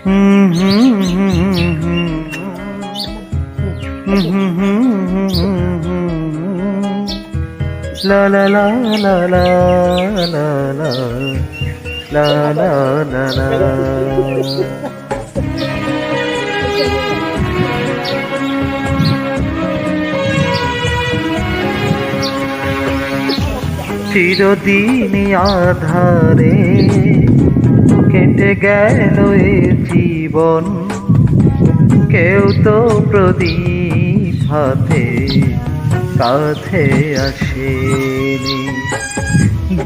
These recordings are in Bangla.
লা লা লা লা লা লা লা লা লা লা লা। চিরদিন আধারে কেটে গেল এ জীবন, কেউ তো প্রদীপ হাতে কাছে আসেনি।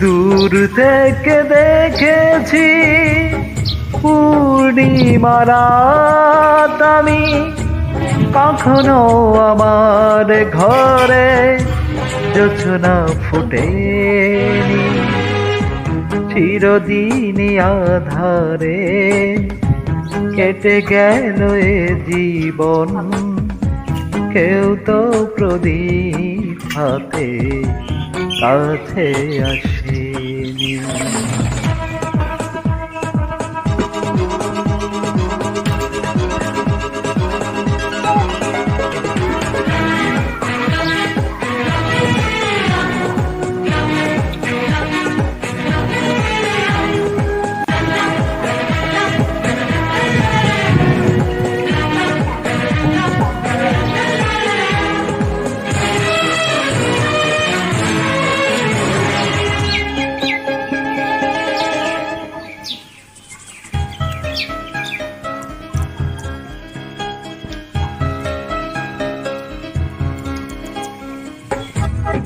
দূর থেকে দেখেছি পূর্ণিমা রাত আমি, কখনো আমার ঘরে জোছনা ফুটেনি। চিরদিন আধারে কেটে গেল এ জীবন, কেউ তো প্রদীপ হাতে কাছে আসেনি।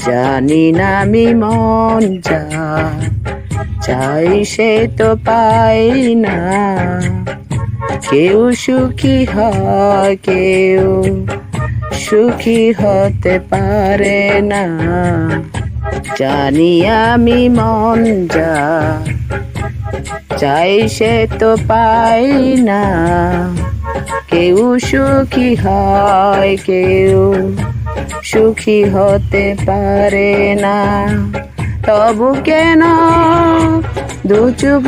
জানি না আমি মন যা চাই সে তো পাই না, কেউ সুখী হয় কেউ সুখী হতে পারে না। জানি আমি মন যা চাই সে তো পাই না, কেউ সুখী হয় কেউ সুখী হতে পারে না। তবু কেন দু চোখ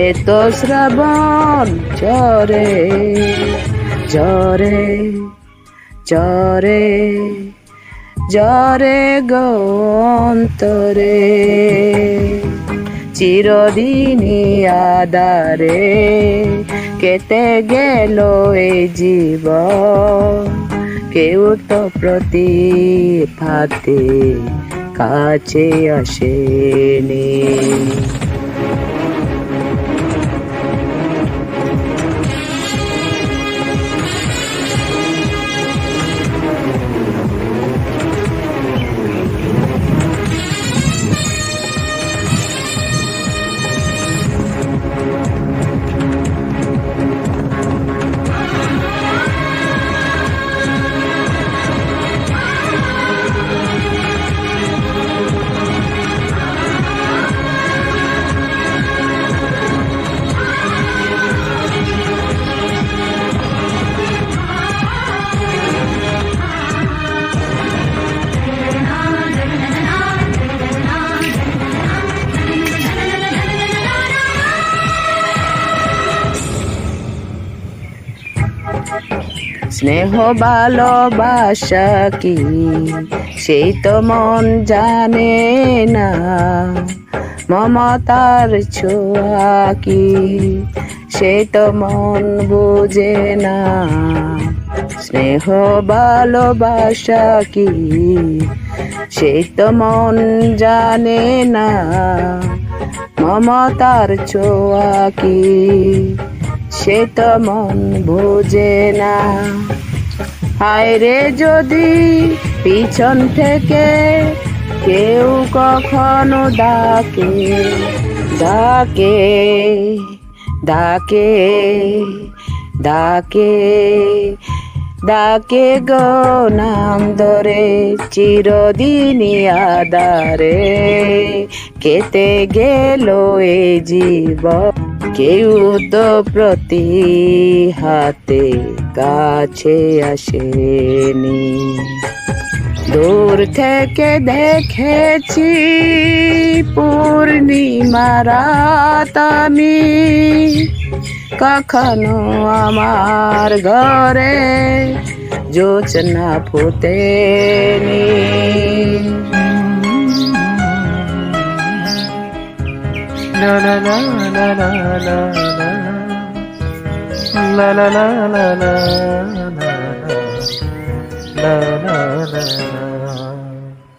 এত শ্রাবণ ঝরে ঝরে ঝরে ঝরে গো অন্তরে। চিরদিনই আধারে কেটে গেল এই জীবন, কেউ তো প্রদীপ হাতে কাছে আসেনি। স্নেহ ভালোবাসা কি সেই তো মন জানে না, মমতার ছোঁয়া কি সেই তো মন বুঝে না। স্নেহ ভালোবাসা কি সেই তো মন জানে না, মমতার ছোঁয়া কি সে তো মন বোঝে না। হায় রে যদি পিছন থেকে কেউ কখনো ডাকে ডাকে ডাকে ডাকে ডাকে গো নাম ধরে, চিরদিনই আধারে কেটে গেল এ জীবন, কেউ তো প্রতি হাতে কাছে আসেনি। দূর থেকে দেখেছি পূর্ণিমা রাত আমি, কখনো আমার ঘরে জোছনা ফোটেনি। La la la la la la la la la la la la la la la la